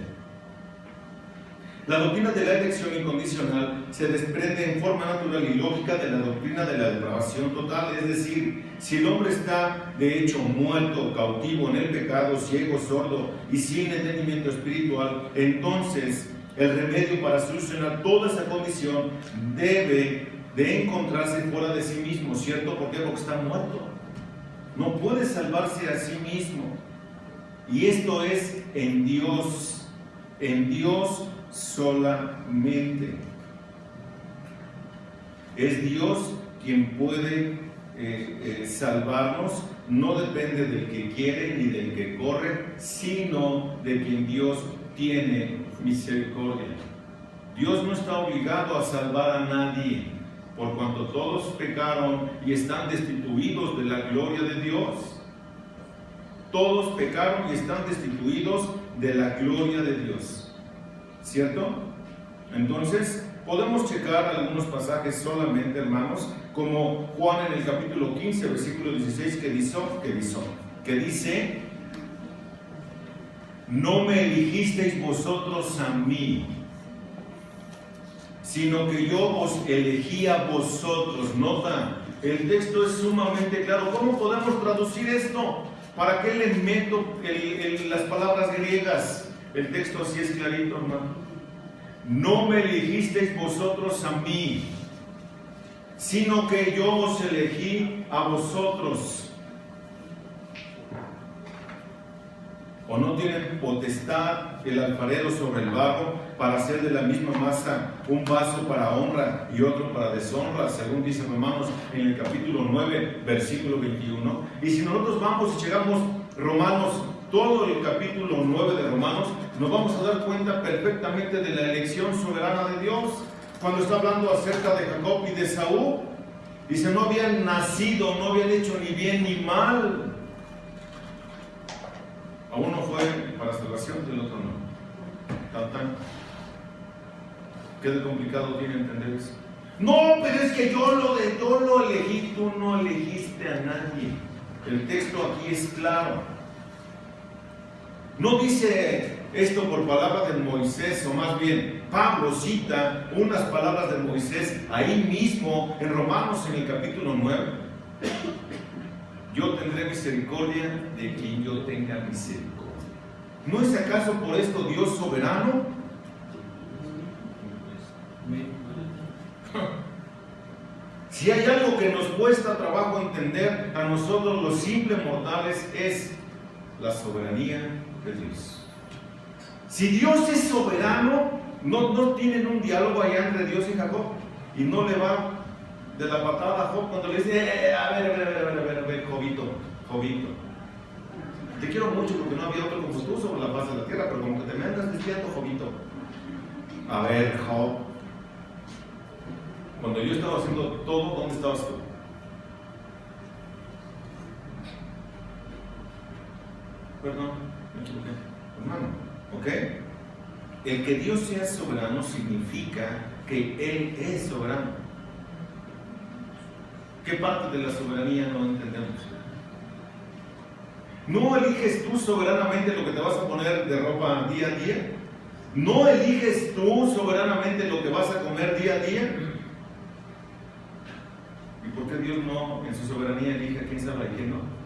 [SPEAKER 1] La doctrina de la elección incondicional se desprende en forma natural y lógica de la doctrina de la depravación total, es decir, si el hombre está de hecho muerto, cautivo en el pecado, ciego, sordo y sin entendimiento espiritual, entonces el remedio para solucionar toda esa condición debe de encontrarse fuera de sí mismo, ¿cierto? ¿Por qué? Porque está muerto. No puede salvarse a sí mismo. Y esto es en Dios solamente. Es Dios quien puede salvarnos, no depende del que quiere ni del que corre, sino de quien Dios tiene misericordia. Dios no está obligado a salvar a nadie, por cuanto todos pecaron y están destituidos de la gloria de Dios. Todos pecaron y están destituidos de la gloria de Dios, ¿cierto? Entonces, podemos checar algunos pasajes solamente, hermanos, como Juan en el capítulo 15, versículo 16, que dice: no me elegisteis vosotros a mí, sino que yo os elegí a vosotros. Nota, el texto es sumamente claro. ¿Cómo podemos traducir esto? ¿Para qué le meto las palabras griegas? El texto así es clarito, hermano. No me elegisteis vosotros a mí, sino que yo os elegí a vosotros. ¿O no tiene potestad el alfarero sobre el barro para hacer de la misma masa un vaso para honra y otro para deshonra? Según dice Romanos en el capítulo 9, versículo 21. Y si nosotros vamos y llegamos Romanos, todo el capítulo 9 de Romanos, nos vamos a dar cuenta perfectamente de la elección soberana de Dios. Cuando está hablando acerca de Jacob y de Saúl, dice: no habían nacido, no habían hecho ni bien ni mal. A uno fue para salvación y el otro no. ¿Qué de complicado tiene entender eso? No, pero es que yo lo elegí. Tú no elegiste a nadie. El texto aquí es claro. No dice esto por palabras de Moisés, o más bien Pablo cita unas palabras de Moisés ahí mismo en Romanos en el capítulo 9. Yo tendré misericordia de quien yo tenga misericordia. ¿No es acaso por esto Dios soberano? Si hay algo que nos cuesta trabajo entender a nosotros los simples mortales, es la soberanía de Dios. Si Dios es soberano, no tienen un diálogo allá entre Dios y Jacob, y no le va de la patada a Job cuando le dice: a ver, Jobito, Te quiero mucho porque no había otro como tú sobre la faz de la tierra, pero como que te me andas desviando, Jobito. A ver, Job, cuando yo estaba haciendo todo, ¿dónde estabas tú? Perdón, me equivoqué. Hermano, ¿ok? El que Dios sea soberano significa que Él es soberano. ¿Qué parte de la soberanía no entendemos? ¿No eliges tú soberanamente lo que te vas a poner de ropa día a día? ¿No eliges tú soberanamente lo que vas a comer día a día? ¿Y por qué Dios no, en su soberanía, elige a quién sabe y quién no?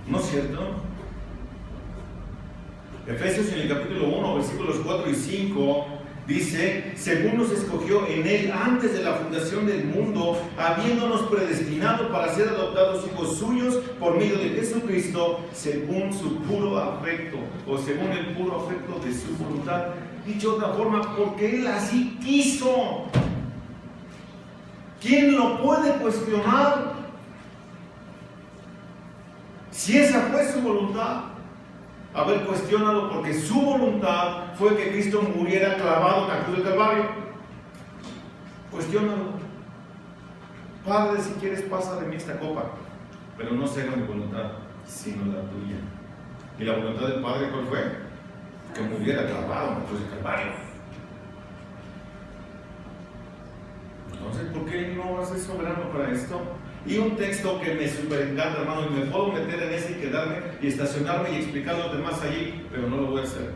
[SPEAKER 1] ¿No es cierto? Efesios en el capítulo 1, versículos 4 y 5, dice: según nos escogió en Él antes de la fundación del mundo, habiéndonos predestinado para ser adoptados hijos suyos por medio de Jesucristo, según su puro afecto, o según el puro afecto de su voluntad. Dicho de otra forma, porque Él así quiso. ¿Quién lo puede cuestionar? Si esa fue su voluntad. A ver, cuestiónalo, porque su voluntad fue que Cristo muriera clavado en la cruz del Calvario. Cuestiónalo. Padre, si quieres, pasa de mí esta copa, pero no se haga mi voluntad, sino la tuya. ¿Y la voluntad del Padre cuál fue? Que muriera clavado en la cruz del Calvario. Entonces, ¿por qué no vas a ser soberano para esto? Y un texto que me super encanta, hermano, y me puedo meter en ese y quedarme y estacionarme y explicar los demás allí, pero no lo voy a hacer,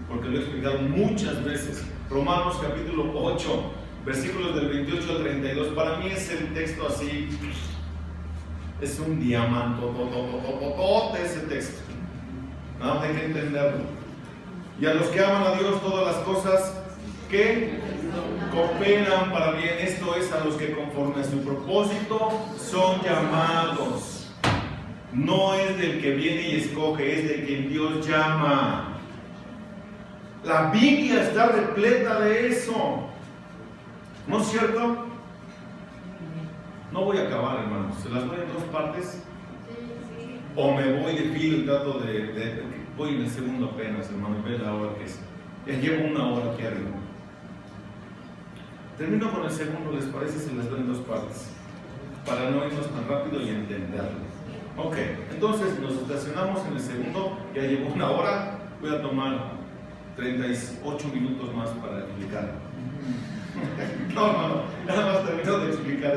[SPEAKER 1] porque lo he explicado muchas veces. Romanos capítulo 8, versículos del 28 al 32, para mí es el texto así, es un diamante, ese texto. Nada más hay que entenderlo. Y a los que aman a Dios, todas las cosas que cooperan para bien, esto es, a los que conforme a su propósito son llamados. No es del que viene y escoge, es de quien Dios llama. La Biblia está repleta de eso. ¿No es cierto? No voy a acabar, hermanos. Se las doy en dos partes. O me voy de filo y trato voy en el segundo apenas, hermano. Ve la hora que es. Ya llevo una hora aquí arriba. Termino con el segundo, ¿les parece? Se las doy en dos partes, para no irnos tan rápido y entenderlo. Ok, entonces nos estacionamos en el segundo, ya llevo una hora, voy a tomar 38 minutos más para explicar. No, nada más termino de explicar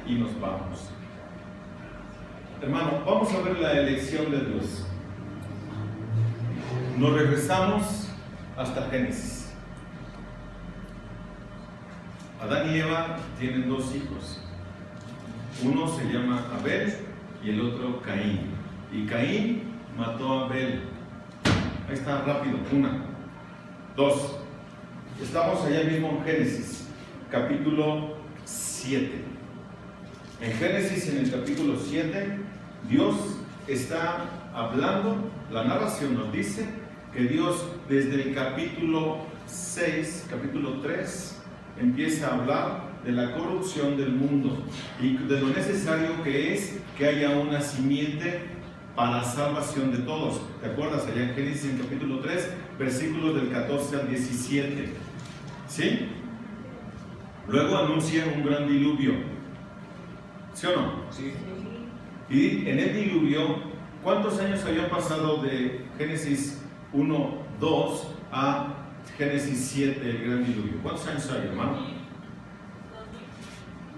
[SPEAKER 1] y nos vamos. Hermano, vamos a ver la elección de Dios. Nos regresamos hasta Génesis. Adán y Eva tienen dos hijos. Uno se llama Abel y el otro Caín. Y Caín mató a Abel. Ahí está, rápido. 1, 2. Estamos allá mismo en Génesis, capítulo 7. En Génesis, en el capítulo 7, Dios está hablando. La narración nos dice que Dios, desde el capítulo 6, capítulo 3, empieza a hablar de la corrupción del mundo y de lo necesario que es que haya una simiente para salvación de todos. ¿Te acuerdas? Allá en Génesis, en capítulo 3, versículos del 14 al 17. ¿Sí? Luego anuncia un gran diluvio. ¿Sí o no?
[SPEAKER 2] Sí.
[SPEAKER 1] Y en el diluvio, ¿cuántos años habían pasado de Génesis 1, 2 a Génesis 7, el gran diluvio? ¿Cuántos años hay, hermano?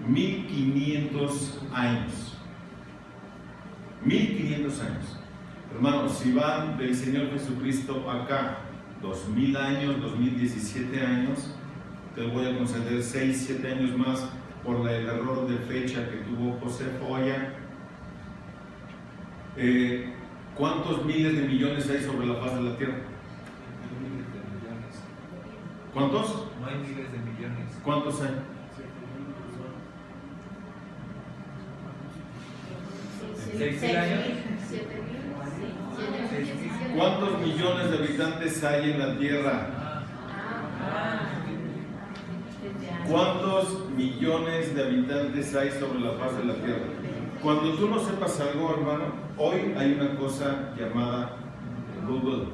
[SPEAKER 1] 1500 años. 1500 años. Hermanos, si van del Señor Jesucristo acá 2000 años, 2017 años, te voy a conceder 6, 7 años más por el error de fecha que tuvo José Foya. ¿Cuántos miles de millones hay sobre la faz de la tierra? ¿Cuántos?
[SPEAKER 2] No hay miles de millones.
[SPEAKER 1] ¿Cuántos hay?
[SPEAKER 2] 6.000 años.
[SPEAKER 1] ¿Cuántos millones de habitantes hay en la tierra? ¿Cuántos millones de habitantes hay sobre la faz de la tierra? Cuando tú no sepas algo, hermano, hoy hay una cosa llamada Google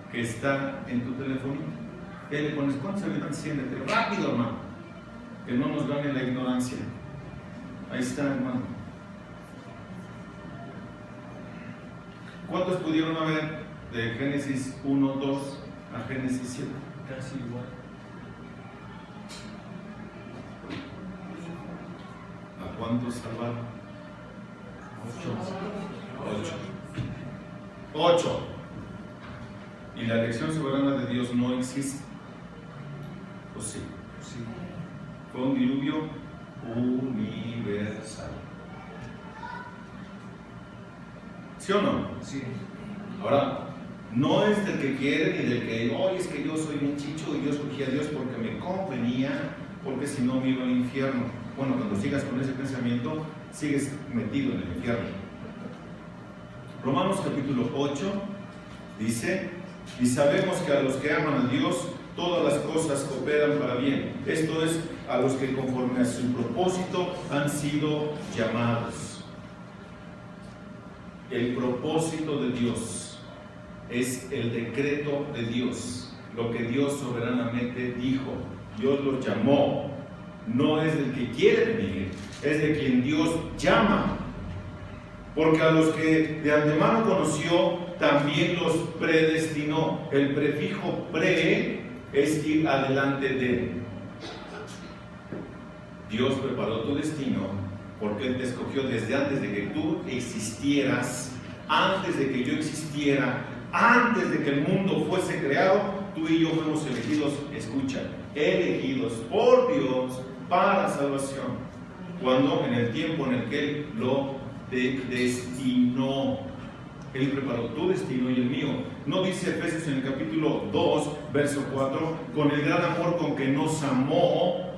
[SPEAKER 1] que está en tu teléfono. Y ahí le pones, ¿cuántos habitantes tiene? Rápido, hermano, que no nos gane la ignorancia. Ahí está, hermano. ¿Cuántos pudieron haber de Génesis 1, 2 a Génesis 7?
[SPEAKER 2] Casi igual.
[SPEAKER 1] ¿A cuántos salvaron? 8. Y la elección soberana de Dios no existe. ¿O sí?
[SPEAKER 2] Sí.
[SPEAKER 1] Fue un diluvio universal. ¿Sí o no?
[SPEAKER 2] Sí.
[SPEAKER 1] Ahora, no es del que quiere ni del que, oye, es que yo soy un chicho y yo escogí a Dios porque me convenía, porque si no me iba al infierno. Bueno, cuando sigas con ese pensamiento, sigues metido en el infierno. Romanos capítulo 8 dice, y sabemos que a los que aman a Dios, todas las cosas cooperan para bien. Esto es, a los que conforme a su propósito han sido llamados. El propósito de Dios es el decreto de Dios, lo que Dios soberanamente dijo. Dios los llamó, no es del que quiere venir, es de quien Dios llama. Porque a los que de antemano conoció, también los predestinó. El prefijo pre es ir adelante de. Dios preparó tu destino porque Él te escogió desde antes de que tú existieras, antes de que yo existiera, antes de que el mundo fuese creado. Tú y yo fuimos elegidos, escucha, elegidos por Dios para salvación, cuando en el tiempo en el que Él lo destinó. Él preparó tu destino y el mío. No dice Efesios en el capítulo 2, verso 4, con el gran amor con que nos amó.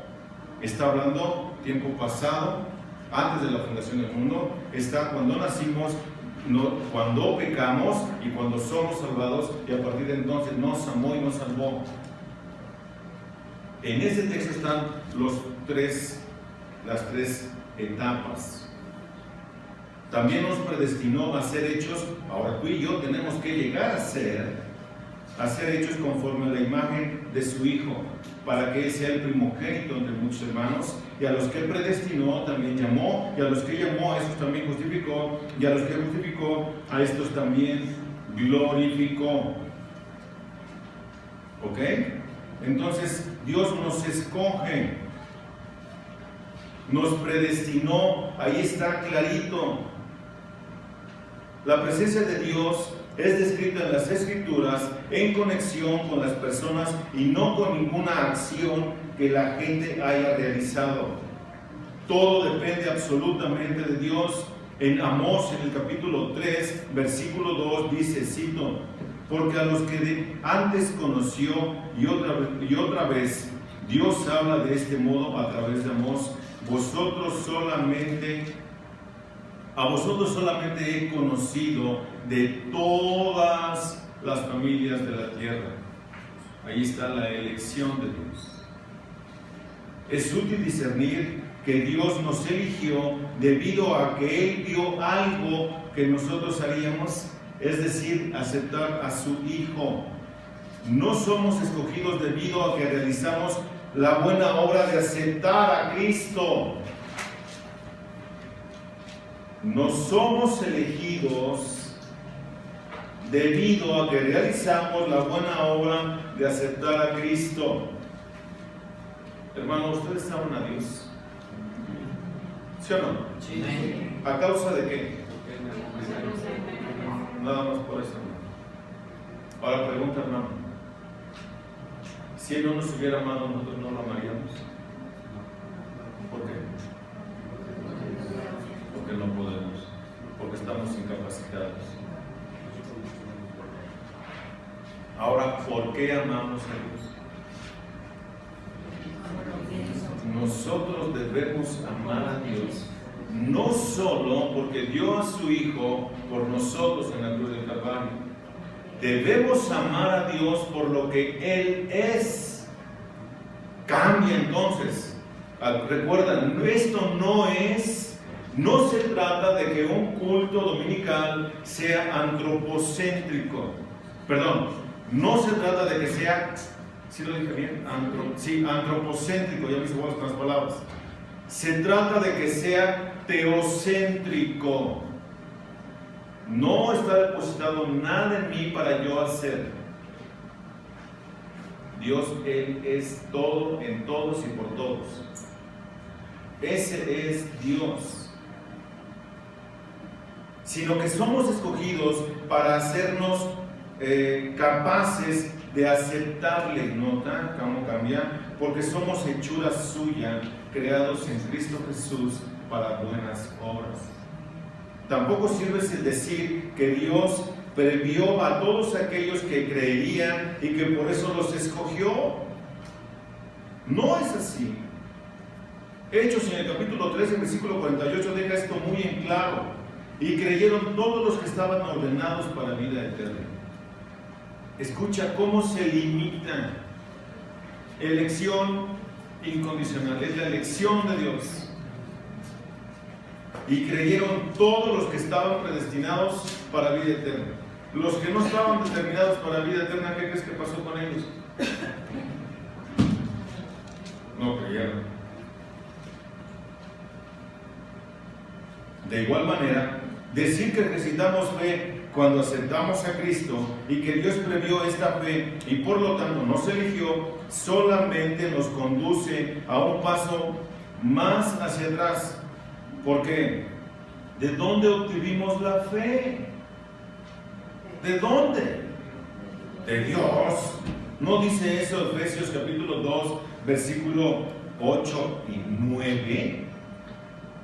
[SPEAKER 1] Está hablando tiempo pasado, antes de la fundación del mundo. Está cuando nacimos, cuando pecamos y cuando somos salvados, y a partir de entonces nos amó y nos salvó. En ese texto están las tres etapas. También nos predestinó a ser hechos. Ahora tú y yo tenemos que llegar a ser hechos conforme a la imagen de su Hijo, para que Él sea el primogénito entre muchos hermanos. Y a los que predestinó también llamó, y a los que llamó a estos también justificó, y a los que justificó a estos también glorificó. ¿Ok? Entonces Dios nos escoge, nos predestinó, ahí está clarito. La presencia de Dios es descrita en las Escrituras en conexión con las personas y no con ninguna acción que la gente haya realizado. Todo depende absolutamente de Dios. En Amós, en el capítulo 3, versículo 2, dice, cito, porque a los que antes conoció y otra vez Dios habla de este modo a través de Amós, a vosotros solamente he conocido de todas las familias de la tierra. Ahí está la elección de Dios. Es útil discernir que Dios nos eligió debido a que Él vio algo que nosotros haríamos, es decir, aceptar a su Hijo. No somos escogidos debido a que realizamos la buena obra de aceptar a Cristo. No somos elegidos debido a que realizamos la buena obra de aceptar a Cristo. Hermano, ¿ustedes aman a Dios? ¿Sí o no?
[SPEAKER 2] Sí.
[SPEAKER 1] ¿A causa de qué? Nada más por eso. Ahora pregunta, hermano. Si Él no nos hubiera amado, nosotros no lo amaríamos. ¿Por qué? Porque no podemos, porque estamos incapacitados. Ahora, ¿por qué amamos a Dios? Nosotros debemos amar a Dios, no solo porque dio a su Hijo por nosotros en la cruz del Calvario. Debemos amar a Dios por lo que Él es. Cambia entonces. Recuerda, esto no es No se trata de que un culto dominical sea antropocéntrico. Perdón, no se trata de que sea, ¿sí lo dije bien? Antropocéntrico, ya me hice buenas palabras. Se trata de que sea teocéntrico. No está depositado nada en mí para yo hacer. Dios, Él es todo, en todos y por todos. Ese es Dios. Sino que somos escogidos para hacernos capaces de aceptarle. ¿Nota cómo cambia? Porque somos hechura suya, creados en Cristo Jesús para buenas obras. Tampoco sirve decir que Dios previó a todos aquellos que creerían y que por eso los escogió. No es así. Hechos en el capítulo 13, versículo 48 deja esto muy en claro. Y creyeron todos los que estaban ordenados para vida eterna. Escucha cómo se limita. Elección incondicional, es la elección de Dios. Y creyeron todos los que estaban predestinados para vida eterna. Los que no estaban determinados para vida eterna, ¿qué crees que pasó con ellos? No creyeron. De igual manera, decir que necesitamos fe cuando aceptamos a Cristo y que Dios previó esta fe y por lo tanto nos eligió, solamente nos conduce a un paso más hacia atrás. ¿Por qué? ¿De dónde obtuvimos la fe? ¿De dónde? De Dios. ¿No dice eso Efesios capítulo 2, versículo 8 y 9?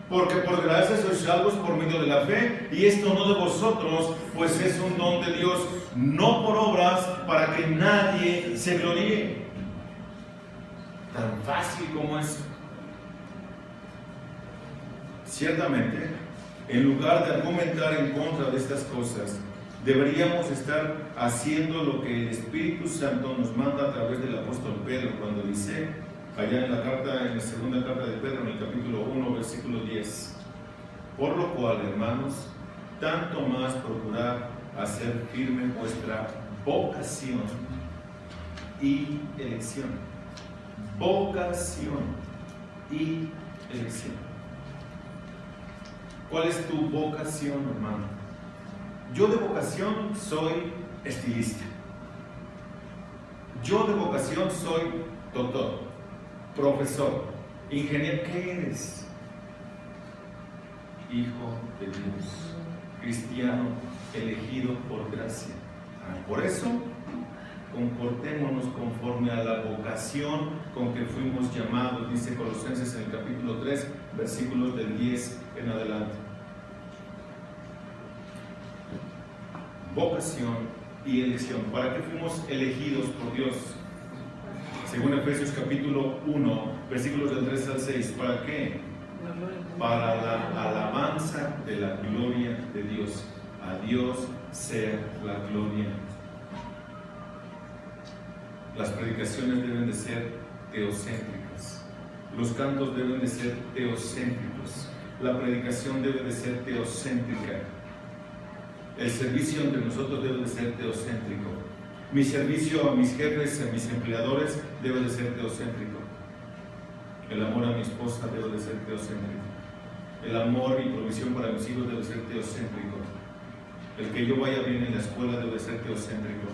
[SPEAKER 1] Porque por gracia sois salvos por medio de la fe, y esto no de vosotros, pues es un don de Dios, no por obras, para que nadie se gloríe. Tan fácil como es. Ciertamente, en lugar de argumentar en contra de estas cosas, deberíamos estar haciendo lo que el Espíritu Santo nos manda a través del apóstol Pedro cuando dice, allá en la segunda carta de Pedro, en el capítulo 1, versículo 10, por lo cual, hermanos, tanto más procurad hacer firme vuestra vocación y elección. Vocación y elección. ¿Cuál es tu vocación, hermano? Yo de vocación soy estilista. Yo de vocación soy doctor, profesor, ingeniero. ¿Qué eres? Hijo de Dios, cristiano, elegido por gracia. Por eso, comportémonos conforme a la vocación con que fuimos llamados, dice Colosenses en el capítulo 3, versículos del 10 en adelante. Vocación y elección. ¿Para qué fuimos elegidos por Dios? Según Efesios capítulo 1, versículos del 3 al 6. ¿Para qué? Para la alabanza de la gloria de Dios. A Dios sea la gloria. Las predicaciones deben de ser teocéntricas. Los cantos deben de ser teocéntricos. La predicación debe de ser teocéntrica. El servicio entre nosotros debe de ser teocéntrico. Mi servicio a mis jefes, a mis empleadores, debe de ser teocéntrico. El amor a mi esposa debe de ser teocéntrico. El amor y provisión para mis hijos debe de ser teocéntrico. El que yo vaya bien en la escuela debe de ser teocéntrico.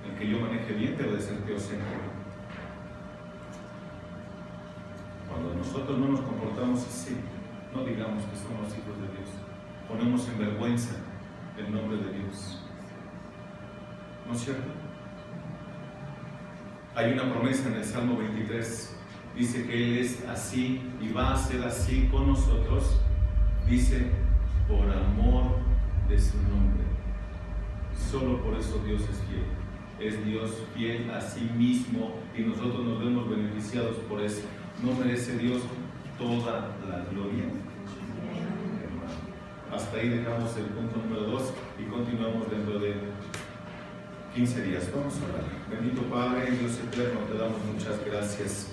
[SPEAKER 1] El que yo maneje bien debe de ser teocéntrico. Cuando nosotros no nos comportamos así, no digamos que somos hijos de Dios. Ponemos en vergüenza el nombre de Dios. ¿No es cierto? Hay una promesa en el Salmo 23. Dice que Él es así y va a ser así con nosotros. Dice, por amor de su nombre. Solo por eso Dios es fiel. Es Dios fiel a sí mismo y nosotros nos vemos beneficiados por eso. ¿No merece Dios toda la gloria? Hasta ahí dejamos el punto número 2 y continuamos dentro de 15 días. Vamos a orar. Bendito Padre, Dios eterno, te damos muchas gracias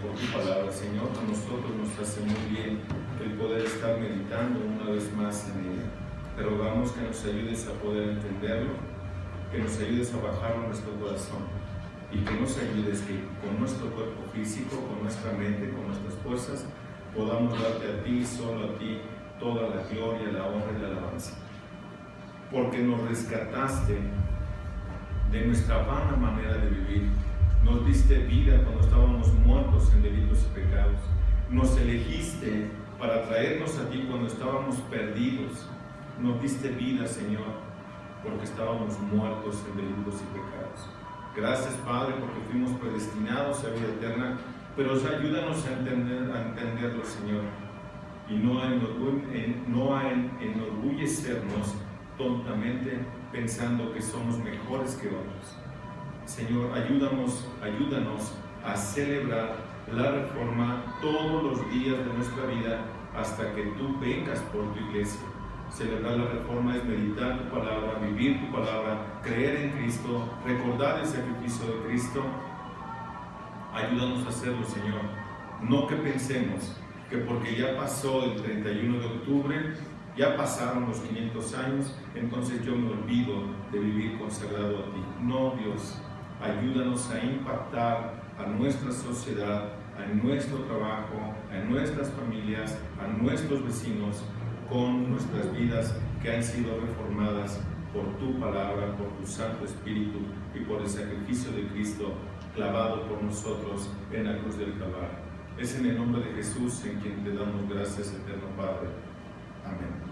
[SPEAKER 1] por tu palabra, Señor. A nosotros nos hace muy bien el poder estar meditando una vez más en ella. Te rogamos que nos ayudes a poder entenderlo, que nos ayudes a bajarlo a nuestro corazón y que nos ayudes que con nuestro cuerpo físico, con nuestra mente, con nuestras fuerzas, podamos darte a ti, solo a ti, toda la gloria, la honra y la alabanza. Porque nos rescataste de nuestra vana manera de vivir. Nos diste vida cuando estábamos muertos en delitos y pecados. Nos elegiste para traernos a ti cuando estábamos perdidos. Nos diste vida, Señor, porque estábamos muertos en delitos y pecados. Gracias, Padre, porque fuimos predestinados a vida eterna, pero ayúdanos a entenderlo, Señor, y no a enorgullecernos tontamente pensando que somos mejores que otros. Señor, ayúdanos a celebrar la reforma todos los días de nuestra vida hasta que tú vengas por tu iglesia. Celebrar la reforma es meditar tu palabra, vivir tu palabra, creer en Cristo, recordar el sacrificio de Cristo. Ayúdanos a hacerlo, Señor. No que pensemos que porque ya pasó el 31 de octubre, ya pasaron los 500 años, entonces yo me olvido de vivir consagrado a ti. No, Dios, ayúdanos a impactar a nuestra sociedad, a nuestro trabajo, a nuestras familias, a nuestros vecinos, con nuestras vidas que han sido reformadas por tu palabra, por tu Santo Espíritu y por el sacrificio de Cristo clavado por nosotros en la cruz del Calvario. Es en el nombre de Jesús en quien te damos gracias, eterno Padre. Amén.